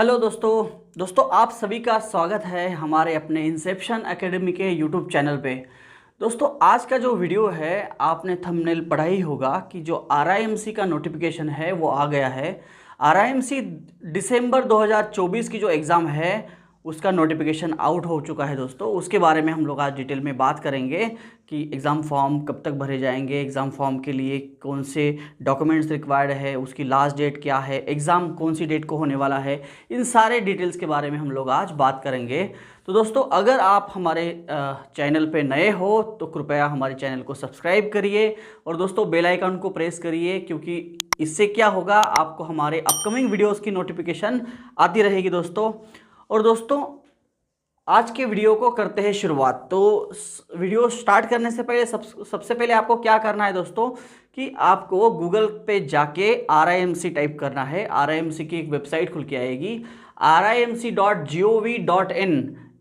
Hello दोस्तों आप सभी का स्वागत है हमारे अपने इंसेप्शन एकेडमी के यूट्यूब चैनल पे। दोस्तों आज का जो वीडियो है आपने थंबनेल पढ़ा ही होगा कि जो आरआईएमसी का नोटिफिकेशन है वो आ गया है। आरआईएमसी दिसंबर 2024 की जो एग्ज़ाम है उसका नोटिफिकेशन आउट हो चुका है दोस्तों। उसके बारे में हम लोग आज डिटेल में बात करेंगे कि एग्ज़ाम फॉर्म कब तक भरे जाएंगे, एग्ज़ाम फॉर्म के लिए कौन से डॉक्यूमेंट्स रिक्वायर्ड है, उसकी लास्ट डेट क्या है, एग्ज़ाम कौन सी डेट को होने वाला है, इन सारे डिटेल्स के बारे में हम लोग आज बात करेंगे। तो दोस्तों अगर आप हमारे चैनल पे नए हो तो कृपया हमारे चैनल को सब्सक्राइब करिए और दोस्तों बेल आइकन को प्रेस करिए, क्योंकि इससे क्या होगा आपको हमारे अपकमिंग वीडियोस की नोटिफिकेशन आती रहेगी दोस्तों। और दोस्तों आज के वीडियो को करते हैं शुरुआत। तो वीडियो स्टार्ट करने से पहले सबसे पहले आपको क्या करना है दोस्तों कि आपको गूगल पे जाके आरआईएमसी टाइप करना है। आरआईएमसी की एक वेबसाइट खुल के आएगी rimc.gov.in।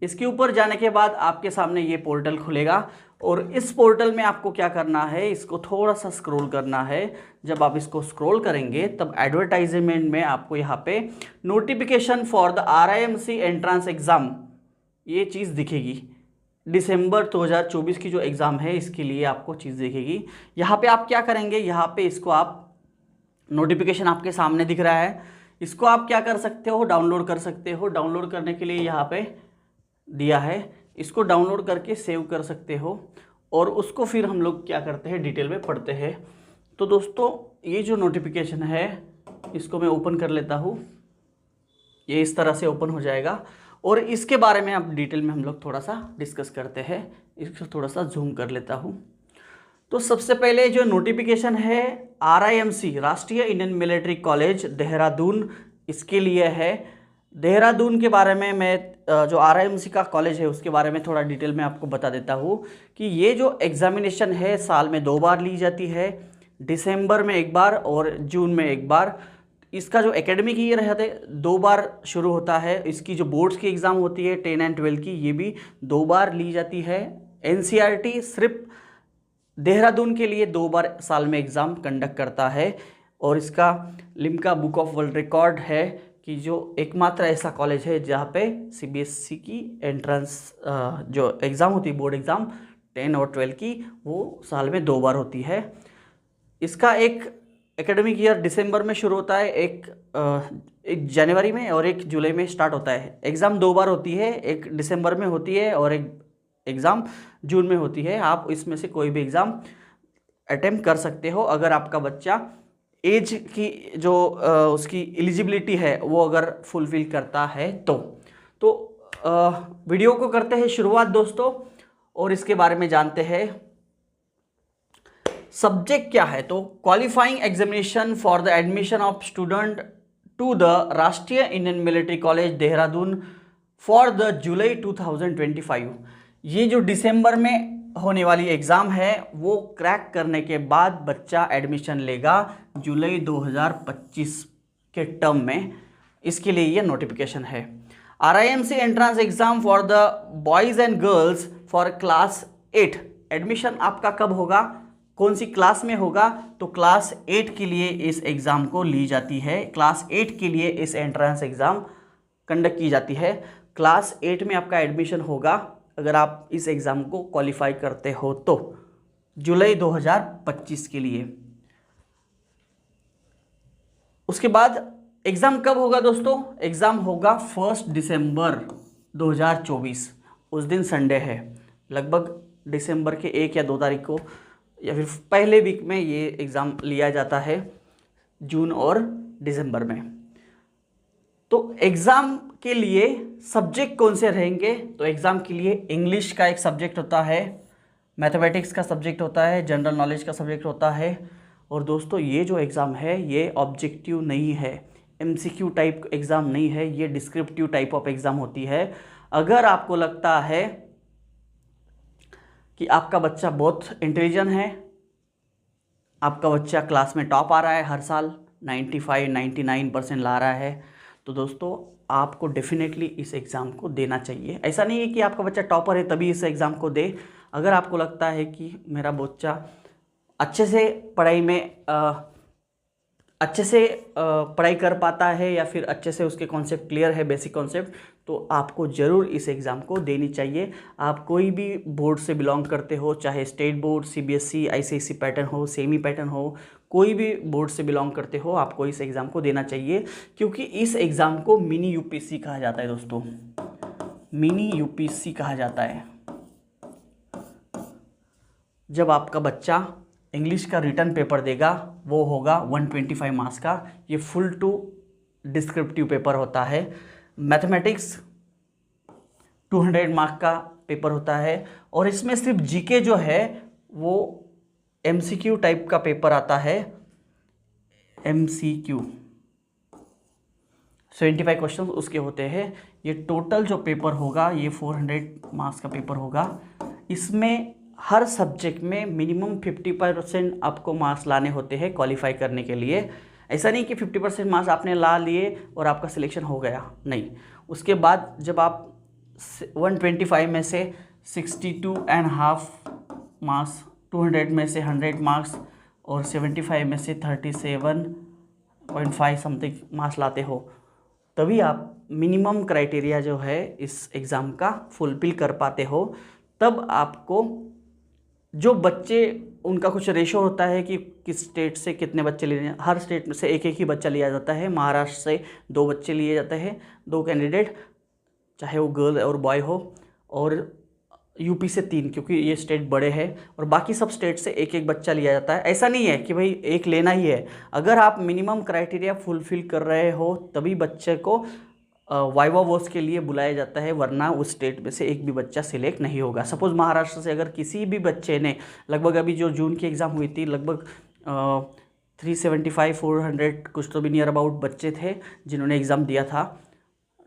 इसके ऊपर जाने के बाद आपके सामने ये पोर्टल खुलेगा और इस पोर्टल में आपको क्या करना है, इसको थोड़ा सा स्क्रॉल करना है। जब आप इसको स्क्रॉल करेंगे तब एडवर्टाइजमेंट में आपको यहाँ पे notification for the RIMC entrance exam ये चीज़ दिखेगी। दिसंबर 2024 की जो एग्ज़ाम है इसके लिए आपको चीज़ दिखेगी। यहाँ पे आप क्या करेंगे, यहाँ पे इसको आप नोटिफिकेशन आपके सामने दिख रहा है, इसको आप क्या कर सकते हो, डाउनलोड कर सकते हो। डाउनलोड करने के लिए यहाँ पे दिया है, इसको डाउनलोड करके सेव कर सकते हो और उसको फिर हम लोग क्या करते हैं डिटेल में पढ़ते हैं। तो दोस्तों ये जो नोटिफिकेशन है इसको मैं ओपन कर लेता हूँ, ये इस तरह से ओपन हो जाएगा और इसके बारे में अब डिटेल में हम लोग थोड़ा सा डिस्कस करते हैं। इसको थोड़ा सा जूम कर लेता हूँ। तो सबसे पहले जो नोटिफिकेशन है आरआईएमसी राष्ट्रीय इंडियन मिलिट्री कॉलेज देहरादून, इसके लिए है। देहरादून के बारे में मैं जो आरआईएमसी का कॉलेज है उसके बारे में थोड़ा डिटेल में आपको बता देता हूँ कि ये जो एग्ज़ामिनेशन है साल में 2 बार ली जाती है, दिसंबर में 1 बार और जून में 1 बार। इसका जो एकेडमिक ईयर है 2 बार शुरू होता है। इसकी जो बोर्ड्स की एग्ज़ाम होती है 10 एंड 12 की, ये भी 2 बार ली जाती है। एनसीईआरटी सिर्फ देहरादून के लिए 2 बार साल में एग्ज़ाम कंडक्ट करता है और इसका Limca book of world record है कि जो एकमात्र ऐसा कॉलेज है जहाँ पे सीबीएसई की एंट्रेंस जो एग्ज़ाम होती है, बोर्ड एग्ज़ाम 10 और 12 की, वो साल में 2 बार होती है। इसका एक एकेडमिक ईयर दिसंबर में शुरू होता है, एक जनवरी में और 1 जुलाई में स्टार्ट होता है। एग्ज़ाम 2 बार होती है, एक दिसंबर में होती है और एक एग्ज़ाम जून में होती है। आप इसमें से कोई भी एग्ज़ाम अटेम्प्ट कर सकते हो अगर आपका बच्चा एज की जो उसकी एलिजिबिलिटी है वो अगर फुलफ़िल करता है तो वीडियो को करते हैं शुरुआत दोस्तों और इसके बारे में जानते हैं सब्जेक्ट क्या है। तो qualifying examination for the admission of student to the Rashtriya Indian military college Dehradun for the July 2025। ये जो दिसंबर में होने वाली एग्ज़ाम है वो क्रैक करने के बाद बच्चा एडमिशन लेगा जुलाई 2025 के टर्म में। इसके लिए ये नोटिफिकेशन है। RIMC entrance exam for the boys and girls for class 8। Admission आपका कब होगा, कौन सी क्लास में होगा, तो क्लास 8 के लिए इस एग्ज़ाम को ली जाती है। क्लास 8 के लिए इस एंट्रेंस एग्ज़ाम कंडक्ट की जाती है। क्लास 8 में आपका एडमिशन होगा अगर आप इस एग्ज़ाम को क्वालिफाई करते हो तो जुलाई 2025 के लिए। उसके बाद एग्ज़ाम कब होगा दोस्तों, एग्ज़ाम होगा 1 दिसंबर 2024। उस दिन संडे है, लगभग दिसंबर के 1 या 2 तारीख को या फिर पहले वीक में ये एग्ज़ाम लिया जाता है, जून और दिसंबर में। तो एग्ज़ाम के लिए सब्जेक्ट कौन से रहेंगे, तो एग्ज़ाम के लिए इंग्लिश का एक सब्जेक्ट होता है, मैथमेटिक्स का सब्जेक्ट होता है, जनरल नॉलेज का सब्जेक्ट होता है। और दोस्तों ये जो एग्ज़ाम है ये ऑब्जेक्टिव नहीं है, एमसीक्यू टाइप एग्ज़ाम नहीं है, ये डिस्क्रिप्टिव टाइप ऑफ एग्ज़ाम होती है। अगर आपको लगता है कि आपका बच्चा बहुत इंटेलिजेंट है, आपका बच्चा क्लास में टॉप आ रहा है, हर साल 95-99% ला रहा है, तो दोस्तों आपको डेफिनेटली इस एग्ज़ाम को देना चाहिए। ऐसा नहीं है कि आपका बच्चा टॉपर है तभी इस एग्ज़ाम को दे। अगर आपको लगता है कि मेरा बच्चा अच्छे से पढ़ाई में अच्छे से पढ़ाई कर पाता है या फिर अच्छे से उसके कॉन्सेप्ट क्लियर है, बेसिक कॉन्सेप्ट, तो आपको ज़रूर इस एग्ज़ाम को देनी चाहिए। आप कोई भी बोर्ड से बिलोंग करते हो, चाहे state board, CBSE, ICSE pattern हो, सेमी पैटर्न हो, कोई भी बोर्ड से बिलोंग करते हो, आपको इस एग्ज़ाम को देना चाहिए, क्योंकि इस एग्ज़ाम को मिनी यूपीएससी कहा जाता है दोस्तों, मिनी यूपीएससी कहा जाता है। जब आपका बच्चा इंग्लिश का रिटर्न पेपर देगा वो होगा 125 मार्क्स का, ये फुल टू डिस्क्रिप्टिव पेपर होता है। मैथमेटिक्स 200 मार्क का पेपर होता है, और इसमें सिर्फ जीके जो है वो एमसीक्यू टाइप का पेपर आता है, एमसीक्यू 75 क्वेश्चन उसके होते हैं। ये टोटल जो पेपर होगा ये 400 मार्क्स का पेपर होगा। इसमें हर सब्जेक्ट में मिनिमम 50% आपको मार्क्स लाने होते हैं क्वालिफाई करने के लिए। ऐसा नहीं कि 50% मार्क्स आपने ला लिए और आपका सिलेक्शन हो गया, नहीं। उसके बाद जब आप 125 में से 62.5 मार्क्स, 200 में से 100 मार्क्स और 75 में से 37.5 समथिंग मार्क्स लाते हो, तभी आप मिनिमम क्राइटेरिया जो है इस एग्ज़ाम का फुलफिल कर पाते हो। तब आपको जो बच्चे, उनका कुछ रेशो होता है कि किस स्टेट से कितने बच्चे लिए हैं, हर स्टेट में से एक एक ही बच्चा लिया जाता है। महाराष्ट्र से 2 बच्चे लिए जाते हैं, 2 कैंडिडेट, चाहे वो गर्ल और बॉय हो, और यूपी से 3, क्योंकि ये स्टेट बड़े हैं, और बाकी सब स्टेट से एक एक बच्चा लिया जाता है। ऐसा नहीं है कि भाई एक लेना ही है, अगर आप मिनिमम क्राइटेरिया फुलफिल कर रहे हो तभी बच्चे को वाइवा वोस के लिए बुलाया जाता है, वरना उस स्टेट में से एक भी बच्चा सिलेक्ट नहीं होगा। सपोज़ महाराष्ट्र से अगर किसी भी बच्चे ने, लगभग अभी जो जून की एग्ज़ाम हुई थी, लगभग 375-400 कुछ तो भी नियर अबाउट बच्चे थे जिन्होंने एग्ज़ाम दिया था,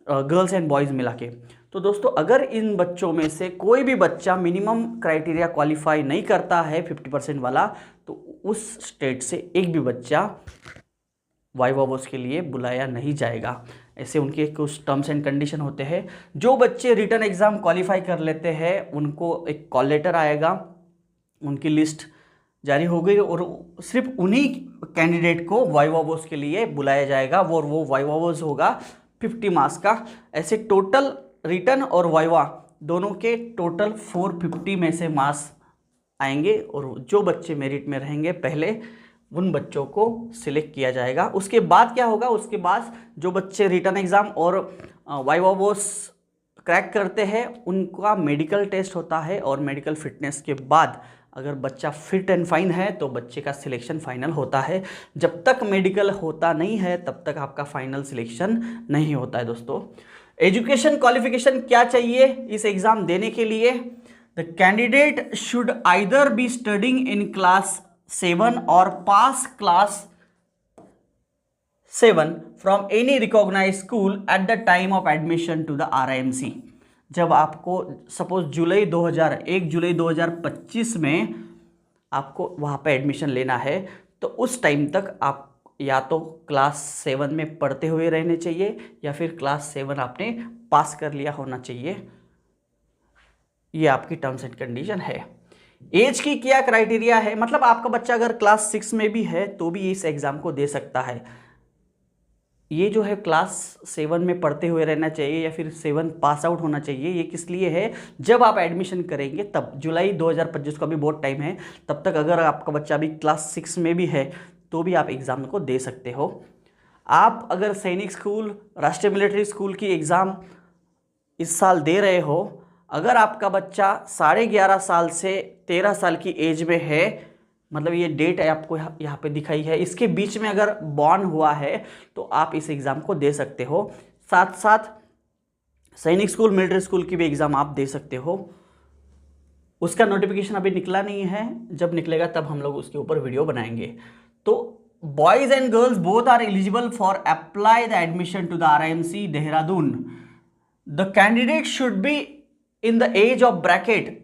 गर्ल्स एंड बॉयज़ मिला के। तो दोस्तों अगर इन बच्चों में से कोई भी बच्चा मिनिमम क्राइटेरिया क्वालिफाई नहीं करता है 50% वाला, तो उस स्टेट से एक भी बच्चा वाइवा वोस के लिए बुलाया नहीं जाएगा। ऐसे उनके कुछ टर्म्स एंड कंडीशन होते हैं। जो बच्चे रिटर्न एग्ज़ाम क्वालिफाई कर लेते हैं उनको एक कॉल लेटर आएगा, उनकी लिस्ट जारी हो गई, और सिर्फ उन्हीं कैंडिडेट को वाइवा वोस के लिए बुलाया जाएगा। वो वाइवा वोस होगा 50 मार्क्स का। ऐसे टोटल रिटर्न और वाइवा दोनों के टोटल 450 में से मार्क्स आएंगे, और जो बच्चे मेरिट में रहेंगे पहले, उन बच्चों को सिलेक्ट किया जाएगा। उसके बाद क्या होगा, उसके बाद जो बच्चे रिटर्न एग्ज़ाम और वाइवा वोस क्रैक करते हैं उनका मेडिकल टेस्ट होता है, और मेडिकल फिटनेस के बाद अगर बच्चा फिट एंड फाइन है तो बच्चे का सिलेक्शन फाइनल होता है। जब तक मेडिकल होता नहीं है तब तक आपका फाइनल सिलेक्शन नहीं होता है। दोस्तों एजुकेशन क्वालिफिकेशन क्या चाहिए इस एग्ज़ाम देने के लिए? The candidate should either be studying in class 7 और pass class 7 from any recognised school at the time of admission to the RIMC। जब आपको सपोज 1 जुलाई 2025 में आपको वहाँ पे एडमिशन लेना है, तो उस टाइम तक आप या तो क्लास 7 में पढ़ते हुए रहने चाहिए या फिर क्लास 7 आपने पास कर लिया होना चाहिए। ये आपकी टर्म्स एंड कंडीशन है। एज की क्या क्राइटेरिया है, मतलब आपका बच्चा अगर क्लास 6 में भी है तो भी इस एग्ज़ाम को दे सकता है। ये जो है क्लास 7 में पढ़ते हुए रहना चाहिए या फिर 7 पास आउट होना चाहिए। ये किस लिए है, जब आप एडमिशन करेंगे तब जुलाई 2025 का भी बहुत टाइम है, तब तक अगर आपका बच्चा भी क्लास 6 में भी है तो भी आप एग्ज़ाम को दे सकते हो। आप अगर सैनिक स्कूल, राष्ट्रीय मिलिट्री स्कूल की एग्ज़ाम इस साल दे रहे हो, अगर आपका बच्चा 11.5 साल से 13 साल की एज में है, मतलब ये डेट है आपको यहाँ पे दिखाई है, इसके बीच में अगर बॉर्न हुआ है तो आप इस एग्ज़ाम को दे सकते हो। साथ साथ सैनिक स्कूल, मिलिट्री स्कूल की भी एग्ज़ाम आप दे सकते हो। उसका नोटिफिकेशन अभी निकला नहीं है, जब निकलेगा तब हम लोग उसके ऊपर वीडियो बनाएंगे। तो boys and girls both are eligible for apply the admission to the RIMC Dehradun. The candidate should be in the age of bracket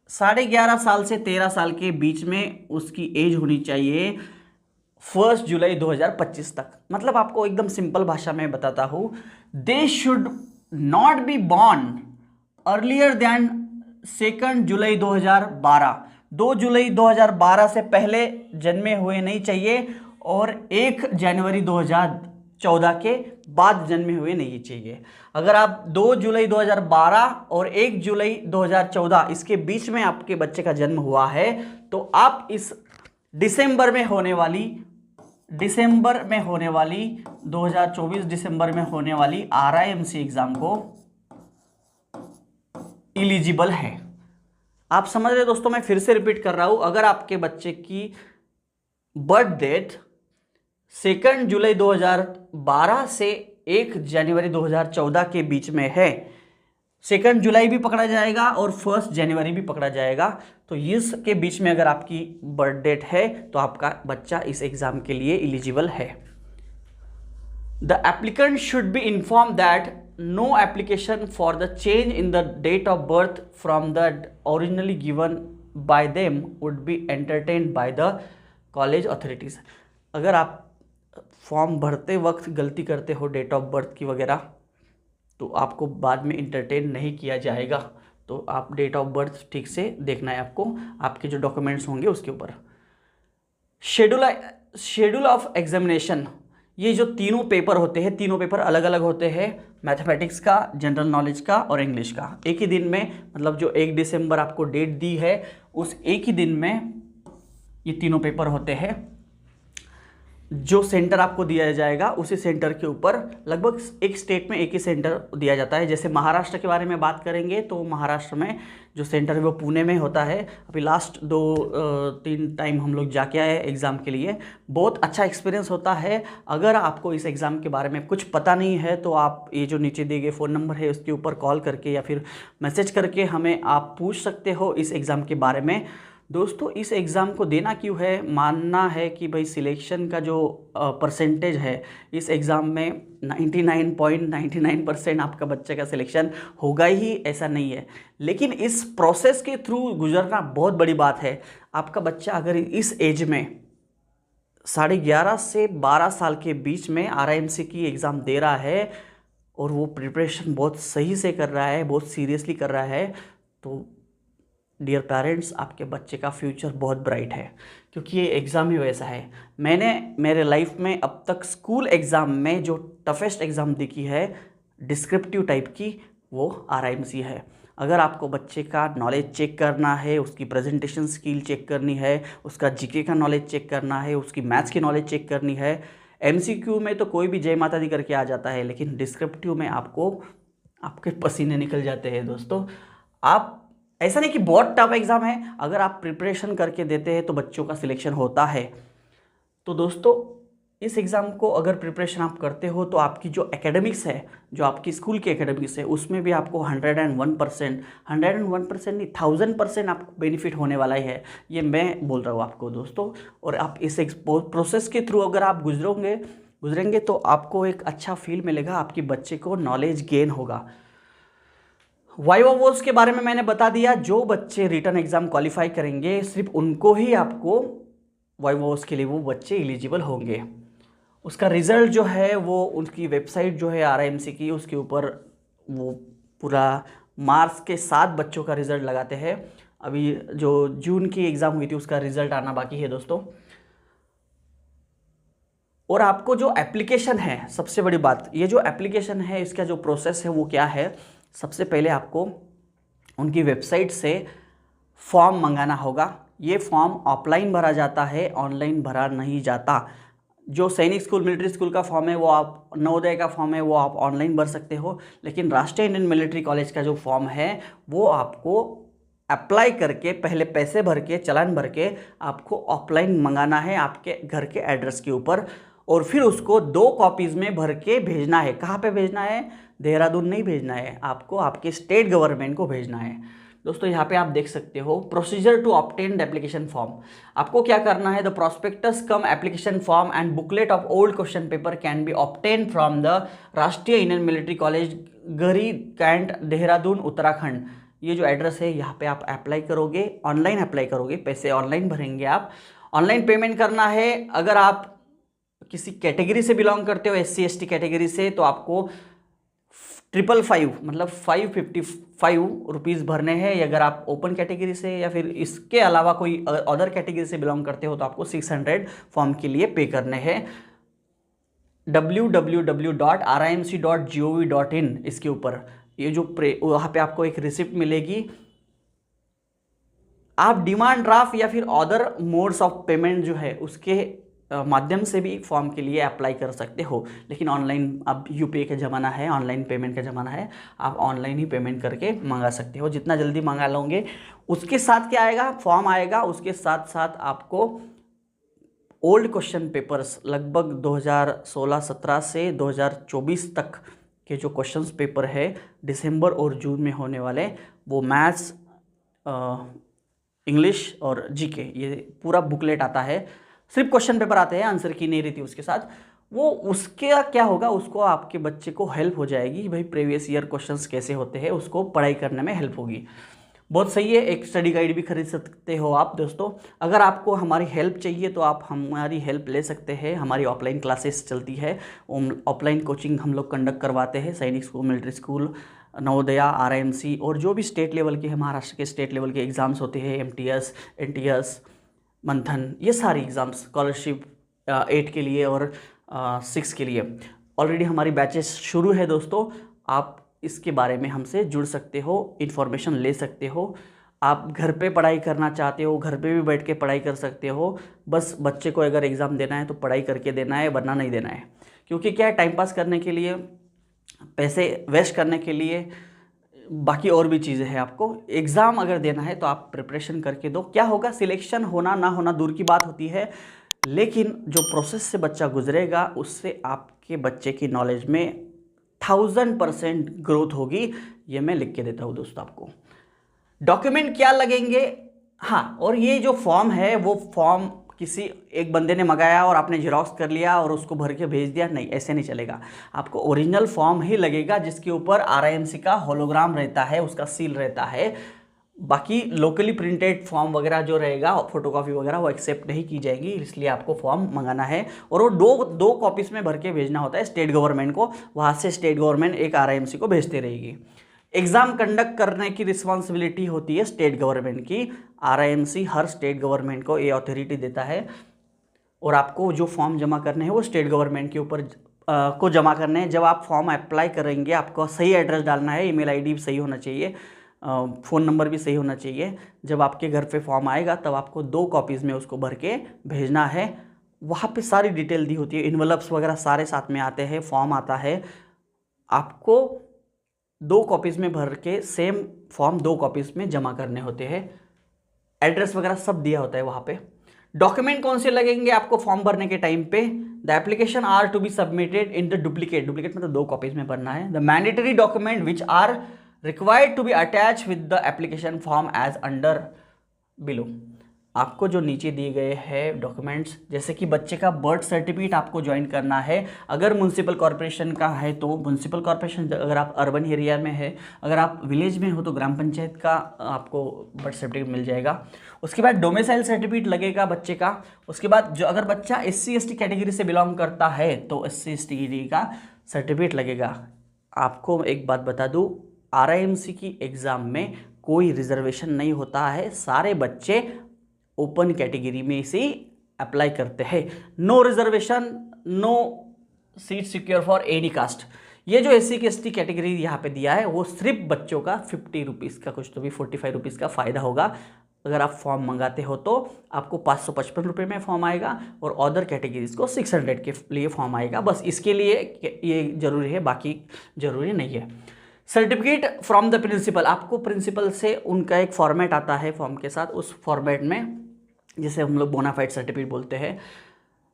11.5 साल से 13 साल के बीच में उसकी एज होनी चाहिए 1 जुलाई 2025 तक। मतलब आपको एकदम सिंपल भाषा में बताता हूँ, they should not be born earlier than 2 जुलाई 2012। 2 जुलाई 2012 से पहले जन्मे हुए नहीं चाहिए, और 1 जनवरी 2014 के बाद जन्मे हुए नहीं चाहिए। अगर आप 2 जुलाई 2012 और 1 जुलाई 2014 इसके बीच में आपके बच्चे का जन्म हुआ है तो आप इस दिसंबर में होने वाली 2024 दिसंबर में होने वाली RIMC एग्जाम को एलिजिबल है। आप समझ रहे दोस्तों, मैं फिर से रिपीट कर रहा हूं, अगर आपके बच्चे की बर्थ डेट 2 जुलाई 2012 से 1 जनवरी 2014 के बीच में है, 2 जुलाई भी पकड़ा जाएगा और 1 जनवरी भी पकड़ा जाएगा, तो इसके बीच में अगर आपकी बर्थ डेट है तो आपका बच्चा इस एग्जाम के लिए एलिजिबल है। The applicant should be inform that no application for the change in the date of birth from the originally given by them would be entertained by the college authorities। अगर आप form भरते वक्त गलती करते हो date of birth की वगैरह तो आपको बाद में इंटरटेन नहीं किया जाएगा, तो आप डेट ऑफ बर्थ ठीक से देखना है आपको, आपके जो डॉक्यूमेंट्स होंगे उसके ऊपर। शेड्यूल ऑफ एग्जामिनेशन, ये जो तीनों पेपर होते हैं, तीनों पेपर अलग अलग होते हैं, मैथमेटिक्स का, जनरल नॉलेज का और इंग्लिश का। एक ही दिन में, मतलब जो 1 दिसंबर आपको डेट दी है उस एक ही दिन में ये तीनों पेपर होते हैं। जो सेंटर आपको दिया जाएगा उसी सेंटर के ऊपर, लगभग एक स्टेट में एक ही सेंटर दिया जाता है। जैसे महाराष्ट्र के बारे में बात करेंगे तो महाराष्ट्र में जो सेंटर है वो पुणे में होता है। अभी लास्ट 2-3 टाइम हम लोग जाके आए एग्ज़ाम के लिए, बहुत अच्छा एक्सपीरियंस होता है। अगर आपको इस एग्ज़ाम के बारे में कुछ पता नहीं है तो आप ये जो नीचे दिए गए फ़ोन नंबर है उसके ऊपर कॉल करके या फिर मैसेज करके हमें आप पूछ सकते हो इस एग्ज़ाम के बारे में। दोस्तों, इस एग्ज़ाम को देना क्यों है, मानना है कि भाई सिलेक्शन का जो परसेंटेज है इस एग्ज़ाम में 99.99% आपका बच्चे का सिलेक्शन होगा ही, ऐसा नहीं है। लेकिन इस प्रोसेस के थ्रू गुजरना बहुत बड़ी बात है। आपका बच्चा अगर इस एज में 11.5 से 12 साल के बीच में RIMC की एग्ज़ाम दे रहा है और वो प्रिपरेशन बहुत सही से कर रहा है, बहुत सीरियसली कर रहा है, तो डियर पेरेंट्स, आपके बच्चे का फ्यूचर बहुत ब्राइट है, क्योंकि ये एग्ज़ाम ही वैसा है। मैंने मेरे लाइफ में अब तक स्कूल एग्ज़ाम में जो टफेस्ट एग्ज़ाम देखी है डिस्क्रिप्टिव टाइप की, वो RIMC है। अगर आपको बच्चे का नॉलेज चेक करना है, उसकी प्रेजेंटेशन स्किल चेक करनी है, उसका GK का नॉलेज चेक करना है, उसकी मैथ्स की नॉलेज चेक करनी है, MCQ में तो कोई भी जय माता दी करके आ जाता है, लेकिन डिस्क्रिप्टिव में आपको आपके पसीने निकल जाते हैं। दोस्तों, आप ऐसा नहीं कि बहुत टफ एग्ज़ाम है, अगर आप प्रिपरेशन करके देते हैं तो बच्चों का सिलेक्शन होता है। तो दोस्तों, इस एग्ज़ाम को अगर प्रिपरेशन आप करते हो तो आपकी जो एकेडमिक्स है, जो आपकी स्कूल की एकेडमिक्स है, उसमें भी आपको 101% नहीं 1000% आपको बेनिफिट होने वाला है। ये मैं बोल रहा हूँ आपको दोस्तों। और आप इस प्रोसेस के थ्रू अगर आप गुजरेंगे तो आपको एक अच्छा फील मिलेगा, आपके बच्चे को नॉलेज गेन होगा। वाइवा वॉस के बारे में मैंने बता दिया। जो बच्चे रिटर्न एग्जाम क्वालिफाई करेंगे सिर्फ उनको ही आपको वाइवा वॉस के लिए वो बच्चे एलिजिबल होंगे। उसका रिज़ल्ट जो है वो उनकी वेबसाइट जो है RIMC की, उसके ऊपर वो पूरा मार्क्स के साथ बच्चों का रिज़ल्ट लगाते हैं। अभी जो जून की एग्ज़ाम हुई थी उसका रिज़ल्ट आना बाकी है दोस्तों। और आपको जो एप्लीकेशन है, सबसे बड़ी बात, ये जो एप्लीकेशन है इसका जो प्रोसेस है वो क्या है, सबसे पहले आपको उनकी वेबसाइट से फॉर्म मंगाना होगा। ये फॉर्म ऑफलाइन भरा जाता है, ऑनलाइन भरा नहीं जाता। जो सैनिक स्कूल, मिलिट्री स्कूल का फॉर्म है वो आप, नवोदय का फॉर्म है वो आप ऑनलाइन भर सकते हो, लेकिन राष्ट्रीय इंडियन मिलिट्री कॉलेज का जो फॉर्म है वो आपको अप्लाई करके, पहले पैसे भर के, चालान भर के आपको ऑफलाइन मंगाना है आपके घर के एड्रेस के ऊपर, और फिर उसको 2 कॉपीज़ में भर के भेजना है। कहाँ पे भेजना है? देहरादून नहीं भेजना है, आपको आपके स्टेट गवर्नमेंट को भेजना है। दोस्तों, यहाँ पे आप देख सकते हो procedure to obtain application form. आपको क्या करना है? The prospectus cum application form and booklet of old question paper can be obtain from the Rashtriya Indian military college, Garhi cantt, Dehradun, Uttarakhand. ये जो एड्रेस है यहाँ पे आप अप्लाई करोगे, ऑनलाइन अप्लाई करोगे, पैसे ऑनलाइन भरेंगे आप, ऑनलाइन पेमेंट करना है। अगर आप किसी कैटेगरी से बिलोंग करते हो, SC ST कैटेगरी से, तो आपको 555 मतलब 555 भरने हैं। अगर आप ओपन कैटेगरी से या फिर इसके अलावा कोई अदर कैटेगरी से बिलोंग करते हो तो आपको 600 फॉर्म के लिए पे करने हैं। www.rimc.gov.in इसके ऊपर ये जो वहाँ पे आपको एक रिसिप्ट मिलेगी। आप डिमांड ड्राफ्ट या फिर अदर मोड्स ऑफ पेमेंट जो है उसके माध्यम से भी फॉर्म के लिए अप्लाई कर सकते हो। लेकिन ऑनलाइन, अब यूपीआई का ज़माना है, ऑनलाइन पेमेंट का ज़माना है, आप ऑनलाइन ही पेमेंट करके मंगा सकते हो। जितना जल्दी मंगा लोगे उसके साथ क्या आएगा, फॉर्म आएगा, उसके साथ साथ आपको ओल्ड क्वेश्चन पेपर्स लगभग 2016-17 से 2024 तक के जो क्वेश्चंस पेपर है दिसंबर और जून में होने वाले, वो मैथ्स, इंग्लिश और जीके, ये पूरा बुकलेट आता है। सिर्फ क्वेश्चन पेपर आते हैं, आंसर की नहीं रहती उसके साथ। वो उसके क्या होगा, उसको आपके बच्चे को हेल्प हो जाएगी भाई, प्रीवियस ईयर क्वेश्चंस कैसे होते हैं, उसको पढ़ाई करने में हेल्प होगी। बहुत सही है। एक स्टडी गाइड भी खरीद सकते हो आप दोस्तों। अगर आपको हमारी हेल्प चाहिए तो आप हमारी हेल्प ले सकते हैं। हमारी ऑफलाइन क्लासेस चलती है, ऑफलाइन कोचिंग हम लोग कंडक्ट करवाते हैं। सैनिक school, military school, Navodaya, RIMC और जो भी स्टेट लेवल के, महाराष्ट्र के स्टेट लेवल के एग्ज़ाम्स होते हैं, एमटीएस, एनटीएस, मंथन, ये सारी एग्ज़ाम्स, स्कॉलरशिप 8 के लिए और 6 के लिए ऑलरेडी हमारी बैचेस शुरू है दोस्तों। आप इसके बारे में हमसे जुड़ सकते हो, इन्फॉर्मेशन ले सकते हो। आप घर पे पढ़ाई करना चाहते हो, घर पे भी बैठ के पढ़ाई कर सकते हो। बस बच्चे को अगर एग्ज़ाम देना है तो पढ़ाई करके देना है, वरना नहीं देना है। क्योंकि क्या है, टाइम पास करने के लिए, पैसे वेस्ट करने के लिए, बाकी और भी चीज़ें हैं। आपको एग्ज़ाम अगर देना है तो आप प्रिपरेशन करके दो। क्या होगा, सिलेक्शन होना ना होना दूर की बात होती है, लेकिन जो प्रोसेस से बच्चा गुजरेगा उससे आपके बच्चे की नॉलेज में 1000% ग्रोथ होगी। ये मैं लिख के देता हूँ दोस्तों आपको। डॉक्यूमेंट क्या लगेंगे, हाँ, और ये जो फॉर्म है वो फॉर्म किसी एक बंदे ने मंगाया और आपने जेरोक्स कर लिया और उसको भर के भेज दिया, नहीं, ऐसे नहीं चलेगा। आपको ओरिजिनल फॉर्म ही लगेगा जिसके ऊपर आरआईएमसी का होलोग्राम रहता है, उसका सील रहता है। बाकी लोकली प्रिंटेड फॉर्म वगैरह जो रहेगा, फोटोकॉपी वगैरह, वो एक्सेप्ट नहीं की जाएगी। इसलिए आपको फॉर्म मंगाना है और वो दो कॉपीज़ में भर के भेजना होता है स्टेट गवर्नमेंट को। वहाँ से स्टेट गवर्नमेंट एक आरआईएमसी को भेजते रहेगी। एग्ज़ाम कंडक्ट करने की रिस्पॉन्सिबिलिटी होती है स्टेट गवर्नमेंट की। आरआईएमसी हर स्टेट गवर्नमेंट को ये अथॉरिटी देता है और आपको जो फॉर्म जमा करने हैं वो स्टेट गवर्नमेंट के ऊपर को जमा करने हैं। जब आप फॉर्म अप्लाई करेंगे आपको सही एड्रेस डालना है, ईमेल आईडी भी सही होना चाहिए, फ़ोन नंबर भी सही होना चाहिए। जब आपके घर पे फॉर्म आएगा तब आपको 2 कॉपीज़ में उसको भर के भेजना है। वहाँ पे सारी डिटेल दी होती है, इन्वेलप्स वगैरह सारे साथ में आते हैं, फॉर्म आता है। आपको 2 कॉपीज़ में भर के सेम फॉर्म 2 कॉपीज़ में जमा करने होते हैं। एड्रेस वगैरह सब दिया होता है वहाँ पे। डॉक्यूमेंट कौन से लगेंगे आपको फॉर्म भरने के टाइम पे, the application are to be submitted in the duplicate मतलब 2 कॉपीज़ में भरना है। The mandatory document which are required to be attach with the application form as under below. आपको जो नीचे दिए गए हैं डॉक्यूमेंट्स, जैसे कि बच्चे का बर्थ सर्टिफिकेट आपको ज्वाइन करना है। अगर म्यूनसिपल कॉर्पोरेशन का है तो म्यूनसिपल कॉर्पोरेशन, अगर आप अर्बन एरिया में है, अगर आप विलेज में हो तो ग्राम पंचायत का आपको बर्थ सर्टिफिकेट मिल जाएगा। उसके बाद डोमिसाइल सर्टिफिकेट लगेगा बच्चे का। उसके बाद जो अगर बच्चा SC/ST कैटेगरी से बिलोंग करता है तो SC/ST का सर्टिफिकेट लगेगा। आपको एक बात बता दूँ, आरआईएमसी की एग्ज़ाम में कोई रिजर्वेशन नहीं होता है, सारे बच्चे ओपन कैटेगरी में से अप्लाई करते हैं। No reservation, no seat secure for any caste. ये जो SC/ST कैटेगरी यहाँ पे दिया है वो सिर्फ बच्चों का 50 रुपीज़ का, कुछ तो भी 45 रुपीज़ का फ़ायदा होगा। अगर आप फॉर्म मंगाते हो तो आपको 555 रुपये में फॉर्म आएगा और अदर कैटेगरीज को 600 के लिए फॉर्म आएगा। बस इसके लिए ये ज़रूरी है, बाकी ज़रूरी नहीं है। सर्टिफिकेट फ्रॉम द प्रिंसिपल, आपको प्रिंसिपल से उनका एक फॉर्मेट आता है फॉर्म के साथ, उस फॉर्मेट में जिसे हम लोग बोनाफाइड सर्टिफिकेट बोलते हैं।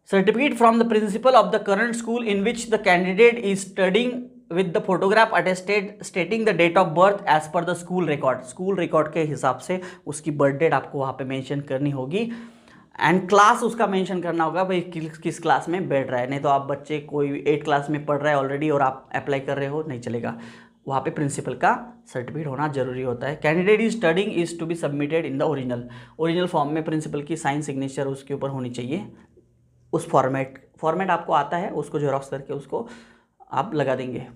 Certificate from the principal of the current school in which the candidate is studying with the photograph attested stating the date of birth as per the school record. School record के हिसाब से उसकी birth date आपको वहाँ पे mention करनी होगी and class उसका मेंशन करना होगा, भाई किस क्लास में बैठ रहा है। नहीं तो आप बच्चे कोई 8 क्लास में पढ़ रहा है ऑलरेडी और आप अप्लाई कर रहे हो, नहीं चलेगा। वहाँ पे प्रिंसिपल का सर्टिफिकेट होना जरूरी होता है। Candidate is studying is to be submitted in the original form में प्रिंसिपल की साइन सिग्नेचर उसके ऊपर होनी चाहिए। उस फॉर्मेट आपको आता है, उसको जेरोक्स करके उसको आप लगा देंगे।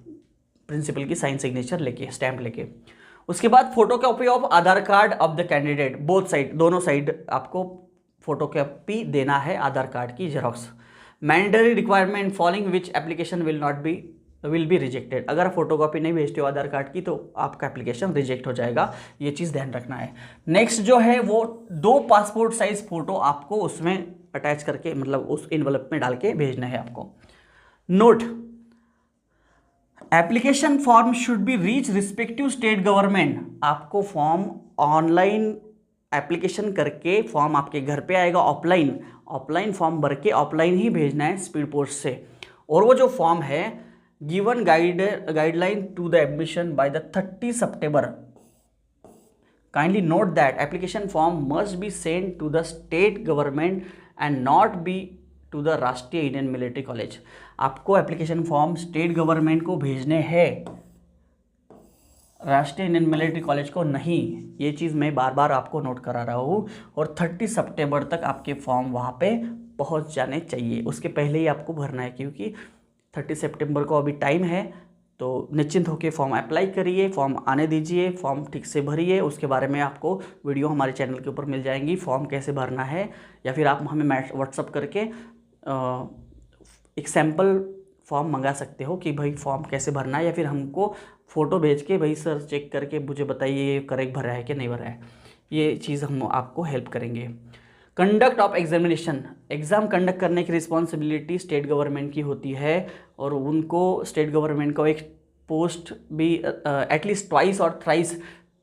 प्रिंसिपल की साइन सिग्नेचर लेके, स्टैंप लेके। उसके बाद photocopy of Aadhaar card of the candidate, both side, दोनों साइड आपको फोटोकॉपी देना है आधार कार्ड की xerox. Mandatory requirement following which application will be rejected. अगर आप फोटोकॉपी नहीं भेजते हो आधार कार्ड की तो आपका एप्लीकेशन रिजेक्ट हो जाएगा, ये चीज़ ध्यान रखना है। नेक्स्ट जो है वो 2 पासपोर्ट साइज फोटो आपको उसमें अटैच करके, मतलब उस इन्वेलप में डाल के भेजना है आपको। Note, application form should be reach respective state government. आपको फॉर्म ऑनलाइन एप्लीकेशन करके फॉर्म आपके घर पे आएगा, ऑफलाइन फॉर्म भर के ऑफलाइन ही भेजना है स्पीड पोस्ट से। और वो जो फॉर्म है given guideline to the admission by the 30 सितंबर। Kindly note that application form must be send to the state government and not be to the Rashtriya Indian military College. आपको application form state government को भेजने हैं, राष्ट्रीय Indian military college को नहीं। ये चीज़ मैं बार बार आपको नोट करा रहा हूँ। और 30 सितंबर तक आपके फॉर्म वहाँ पे पहुँच जाने चाहिए, उसके पहले ही आपको भरना है, क्योंकि 30 सितंबर को अभी टाइम है। तो निश्चिंत होकर फॉर्म अप्लाई करिए, फॉर्म आने दीजिए, फॉर्म ठीक से भरिए। उसके बारे में आपको वीडियो हमारे चैनल के ऊपर मिल जाएंगी, फॉर्म कैसे भरना है, या फिर आप हमें व्हाट्सअप करके एक सैम्पल फॉर्म मंगा सकते हो कि भाई फॉर्म कैसे भरना है, या फिर हमको फ़ोटो भेज के भाई सर चेक करके मुझे बताइए ये करेक्ट भरा है कि नहीं भरा है। ये चीज़ हम आपको हेल्प करेंगे। Conduct of examination, exam conduct करने की रिस्पॉन्सिबिलिटी स्टेट गवर्नमेंट की होती है, और उनको स्टेट गवर्नमेंट को एक पोस्ट भी एटलीस्ट ट्वाइस और थ्राइस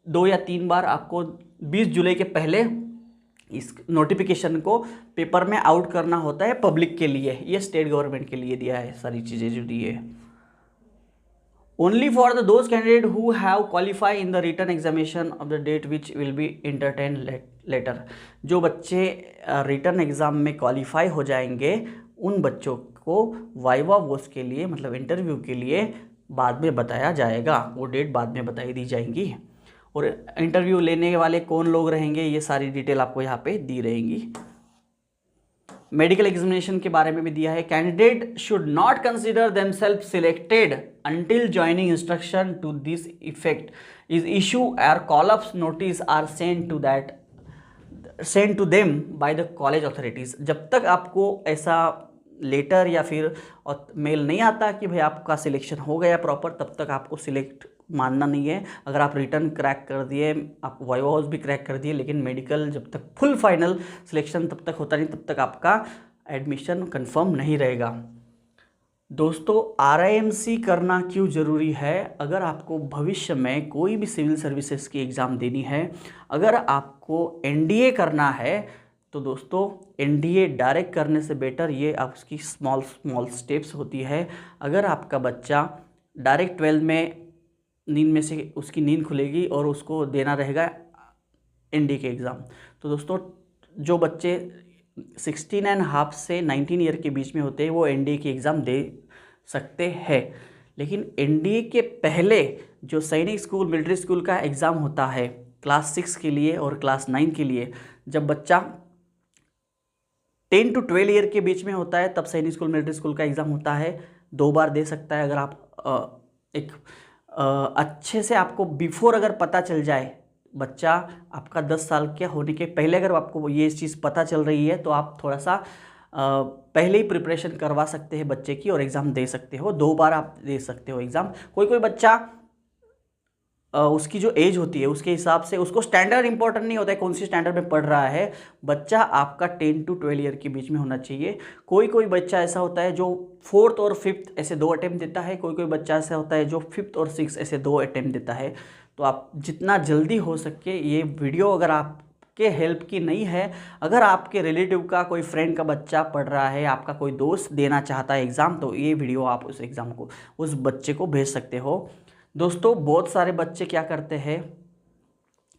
2 या 3 बार आपको 20 जुलाई के पहले इस नोटिफिकेशन को पेपर में आउट करना होता है पब्लिक के लिए। ये स्टेट गवर्नमेंट के लिए दिया है सारी चीज़ें जो दी है। Only for the those candidate who have qualify in the written examination of the date which will be entertain letter. जो बच्चे रिटन एग्ज़ाम में क्वालिफाई हो जाएंगे उन बच्चों को वाइवा वोस के लिए, मतलब इंटरव्यू के लिए बाद में बताया जाएगा, वो डेट बाद में बताई दी जाएंगी। और इंटरव्यू लेने वाले कौन लोग रहेंगे ये सारी डिटेल आपको यहाँ पे दी रहेंगी। मेडिकल एग्जामिनेशन के बारे में भी दिया है। Candidate should not consider themselves selected until joining instruction to this effect is issue और call ups notice are send to them by the college authorities. जब तक आपको ऐसा लेटर या फिर मेल नहीं आता कि भाई आपका सिलेक्शन हो गया प्रॉपर, तब तक आपको सिलेक्ट मानना नहीं है। अगर आप रिटर्न क्रैक कर दिए, आप वाइवा हाउस भी क्रैक कर दिए, लेकिन मेडिकल जब तक फुल फाइनल सिलेक्शन तब तक होता नहीं, तब तक आपका एडमिशन कंफर्म नहीं रहेगा। दोस्तों, RIMC करना क्यों ज़रूरी है? अगर आपको भविष्य में कोई भी सिविल सर्विसेज की एग्ज़ाम देनी है, अगर आपको NDA करना है, तो दोस्तों NDA डायरेक्ट करने से बेटर ये आपकी स्मॉल स्टेप्स होती है। अगर आपका बच्चा डायरेक्ट 12 में नींद में से उसकी नींद खुलेगी और उसको देना रहेगा NDA के एग्ज़ाम, तो दोस्तों जो बच्चे 16.5 से 19 ईयर के बीच में होते हैं वो NDA की एग्ज़ाम दे सकते हैं। लेकिन NDA के पहले जो सैनिक स्कूल, मिलिट्री स्कूल का एग्ज़ाम होता है क्लास 6 के लिए और क्लास 9 के लिए, जब बच्चा 10 to 12 ईयर के बीच में होता है, तब सैनिक स्कूल, मिलिट्री स्कूल का एग्ज़ाम होता है। 2 बार दे सकता है। अगर आप एक अच्छे से आपको बिफोर अगर पता चल जाए, बच्चा आपका 10 साल के होने के पहले अगर आपको ये चीज़ पता चल रही है, तो आप थोड़ा सा पहले ही प्रिपरेशन करवा सकते हैं बच्चे की और एग्ज़ाम दे सकते हो। 2 बार आप दे सकते हो एग्ज़ाम। कोई बच्चा उसकी जो एज होती है उसके हिसाब से, उसको स्टैंडर्ड इंपॉर्टेंट नहीं होता है कौन सी स्टैंडर्ड में पढ़ रहा है, बच्चा आपका 10 to 12 ईयर के बीच में होना चाहिए। कोई बच्चा ऐसा होता है जो 4th और 5th ऐसे 2 अटेम्प्ट देता है, कोई बच्चा ऐसा होता है जो 5th और 6th ऐसे 2 अटेम्प्ट देता है। तो आप जितना जल्दी हो सके, ये वीडियो अगर आपके हेल्प की नहीं है, अगर आपके रिलेटिव का कोई फ्रेंड का बच्चा पढ़ रहा है, आपका कोई दोस्त देना चाहता है एग्ज़ाम, तो ये वीडियो आप उस एग्ज़ाम को, उस बच्चे को भेज सकते हो। दोस्तों, बहुत सारे बच्चे क्या करते हैं,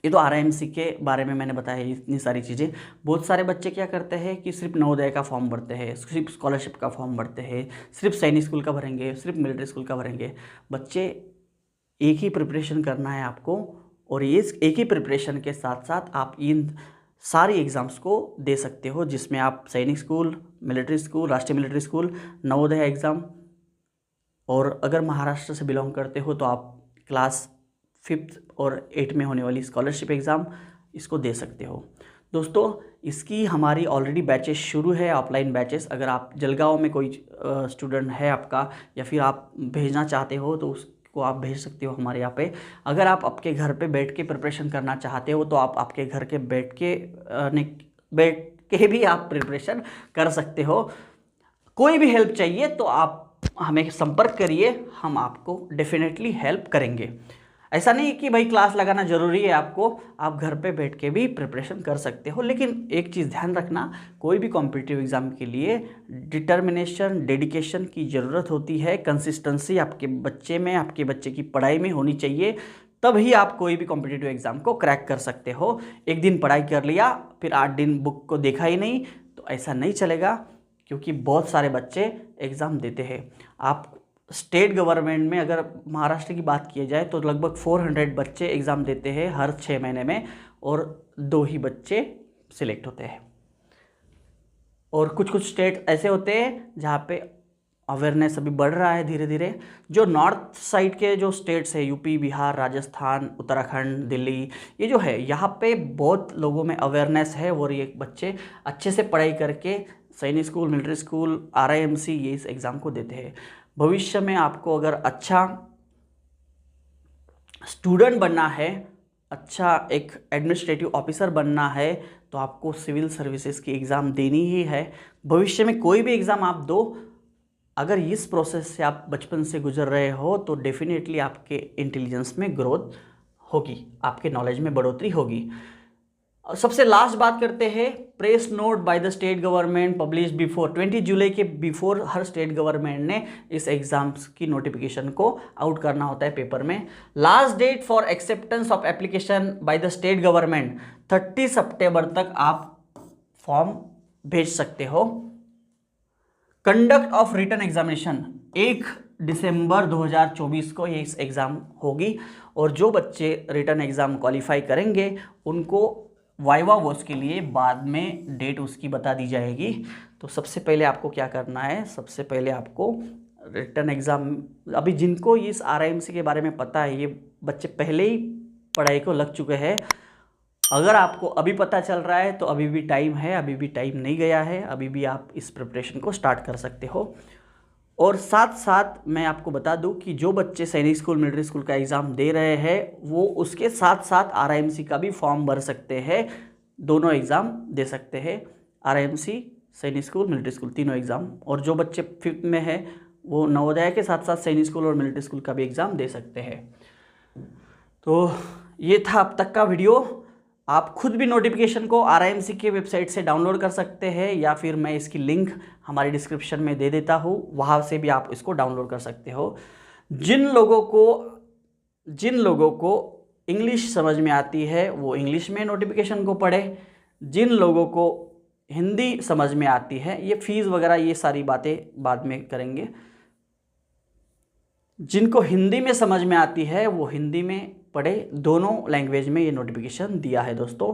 ये तो RIMC के बारे में मैंने बताया इतनी सारी चीज़ें। बहुत सारे बच्चे क्या करते हैं कि सिर्फ नवोदय का फॉर्म भरते हैं, सिर्फ स्कॉलरशिप का फॉर्म भरते हैं, सिर्फ सैनिक स्कूल का भरेंगे, सिर्फ मिलिट्री स्कूल का भरेंगे। बच्चे, एक ही प्रिपरेशन करना है आपको, और ये एक ही प्रिपरेशन के साथ साथ आप इन सारी एग्ज़ाम्स को दे सकते हो, जिसमें आप सैनिक स्कूल, मिलिट्री स्कूल, राष्ट्रीय मिलिट्री स्कूल, नवोदय एग्ज़ाम, और अगर महाराष्ट्र से बिलोंग करते हो तो आप क्लास 5th और 8 में होने वाली स्कॉलरशिप एग्ज़ाम इसको दे सकते हो। दोस्तों इसकी हमारी ऑलरेडी बैचेस शुरू है, ऑफलाइन बैचेस। अगर आप जलगांव में कोई स्टूडेंट है आपका या फिर आप भेजना चाहते हो तो उसको आप भेज सकते हो हमारे यहाँ पे। अगर आप आपके घर पे बैठ के प्रिपरेशन करना चाहते हो तो आप आपके घर के बैठ के भी आप प्रिपरेशन कर सकते हो। कोई भी हेल्प चाहिए तो आप हमें संपर्क करिए, हम आपको डेफिनेटली हेल्प करेंगे। ऐसा नहीं कि भाई क्लास लगाना ज़रूरी है आपको, आप घर पे बैठ के भी प्रिपरेशन कर सकते हो। लेकिन एक चीज़ ध्यान रखना, कोई भी कॉम्पिटिटिव एग्ज़ाम के लिए डिटर्मिनेशन, डेडिकेशन की ज़रूरत होती है। कंसिस्टेंसी आपके बच्चे में, आपके बच्चे की पढ़ाई में होनी चाहिए, तभी आप कोई भी कॉम्पिटिटिव एग्ज़ाम को क्रैक कर सकते हो। एक दिन पढ़ाई कर लिया फिर 8 दिन बुक को देखा ही नहीं तो ऐसा नहीं चलेगा, क्योंकि बहुत सारे बच्चे एग्ज़ाम देते हैं। आप स्टेट गवर्नमेंट में अगर महाराष्ट्र की बात की जाए तो लगभग 400 बच्चे एग्ज़ाम देते हैं हर 6 महीने में, और 2 ही बच्चे सिलेक्ट होते हैं। और कुछ कुछ स्टेट ऐसे होते हैं जहाँ पे अवेयरनेस अभी बढ़ रहा है धीरे धीरे। जो नॉर्थ साइड के जो स्टेट्स है, यूपी, बिहार, राजस्थान, उत्तराखंड, दिल्ली, ये जो है यहाँ पे बहुत लोगों में अवेयरनेस है और ये बच्चे अच्छे से पढ़ाई करके सैनिक स्कूल, मिलिट्री स्कूल, RIMC ये इस एग्ज़ाम को देते हैं। भविष्य में आपको अगर अच्छा स्टूडेंट बनना है, अच्छा एक एडमिनिस्ट्रेटिव ऑफिसर बनना है तो आपको सिविल सर्विसेज की एग्ज़ाम देनी ही है। भविष्य में कोई भी एग्ज़ाम आप दो, अगर इस प्रोसेस से आप बचपन से गुजर रहे हो तो डेफिनेटली आपके इंटेलिजेंस में ग्रोथ होगी, आपके नॉलेज में बढ़ोतरी होगी। सबसे लास्ट बात करते हैं, press note bye the state government publish before 20 जुलाई के बिफोर हर स्टेट गवर्नमेंट ने इस एग्जाम्स की नोटिफिकेशन को आउट करना होता है पेपर में। Last date for acceptance of application by the state government 30 सितंबर तक आप फॉर्म भेज सकते हो। कंडक्ट ऑफ रिटन एग्जामिनेशन 1 दिसंबर 2024 को ये इस एग्ज़ाम होगी, और जो बच्चे रिटन एग्ज़ाम क्वालिफाई करेंगे उनको वाइवा वॉच के लिए बाद में डेट उसकी बता दी जाएगी। तो सबसे पहले आपको क्या करना है, सबसे पहले आपको रिटन एग्ज़ाम, अभी जिनको इस RIMC के बारे में पता है ये बच्चे पहले ही पढ़ाई को लग चुके हैं। अगर आपको अभी पता चल रहा है तो अभी भी टाइम है, अभी भी टाइम नहीं गया है, अभी भी आप इस प्रिपरेशन को स्टार्ट कर सकते हो। और साथ साथ मैं आपको बता दूं कि जो बच्चे सैनिक स्कूल, मिलिट्री स्कूल का एग्ज़ाम दे रहे हैं वो उसके साथ साथ RIMC का भी फॉर्म भर सकते हैं, दोनों एग्ज़ाम दे सकते हैं, RIMC, सैनिक स्कूल, मिलिट्री स्कूल, तीनों एग्ज़ाम। और जो बच्चे 5th में है वो नवोदय के साथ साथ सैनिक स्कूल और मिलिट्री स्कूल का भी एग्ज़ाम दे सकते हैं। तो ये था अब तक का वीडियो। आप खुद भी नोटिफिकेशन को RIMC के वेबसाइट से डाउनलोड कर सकते हैं, या फिर मैं इसकी लिंक हमारी डिस्क्रिप्शन में दे देता हूँ, वहाँ से भी आप इसको डाउनलोड कर सकते हो। जिन लोगों को इंग्लिश समझ में आती है वो इंग्लिश में नोटिफिकेशन को पढ़े, जिन लोगों को हिंदी समझ में आती है, ये फीस वगैरह ये सारी बातें बाद में करेंगे, जिनको हिंदी में समझ में आती है वो हिंदी में पढ़े। दोनों लैंग्वेज में ये नोटिफिकेशन दिया है दोस्तों।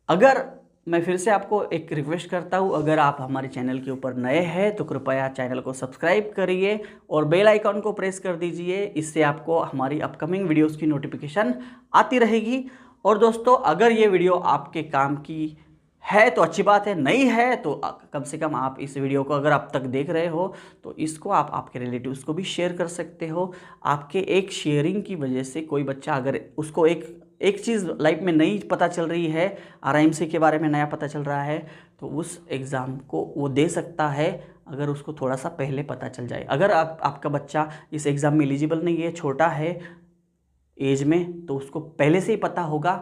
अगर मैं फिर से आपको एक रिक्वेस्ट करता हूँ, अगर आप हमारे चैनल के ऊपर नए हैं तो कृपया चैनल को सब्सक्राइब करिए और बेल आइकॉन को प्रेस कर दीजिए, इससे आपको हमारी अपकमिंग वीडियोस की नोटिफिकेशन आती रहेगी। और दोस्तों अगर ये वीडियो आपके काम की है तो अच्छी बात है, नहीं है तो कम से कम आप इस वीडियो को अगर आप तक देख रहे हो तो इसको आप आपके रिलेटिव्स को भी शेयर कर सकते हो। आपके एक शेयरिंग की वजह से कोई बच्चा अगर उसको एक चीज़ लाइफ में नई पता चल रही है, RIMC के बारे में नया पता चल रहा है, तो उस एग्ज़ाम को वो दे सकता है अगर उसको थोड़ा सा पहले पता चल जाए। अगर आपका बच्चा इस एग्ज़ाम में एलिजिबल नहीं है, छोटा है एज में, तो उसको पहले से ही पता होगा,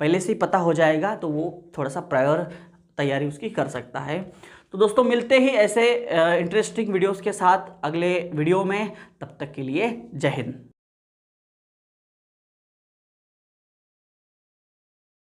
पहले से ही पता हो जाएगा, तो वो थोड़ा सा प्रायर तैयारी उसकी कर सकता है। तो दोस्तों मिलते ही ऐसे इंटरेस्टिंग वीडियोस के साथ अगले वीडियो में, तब तक के लिए जय हिंद।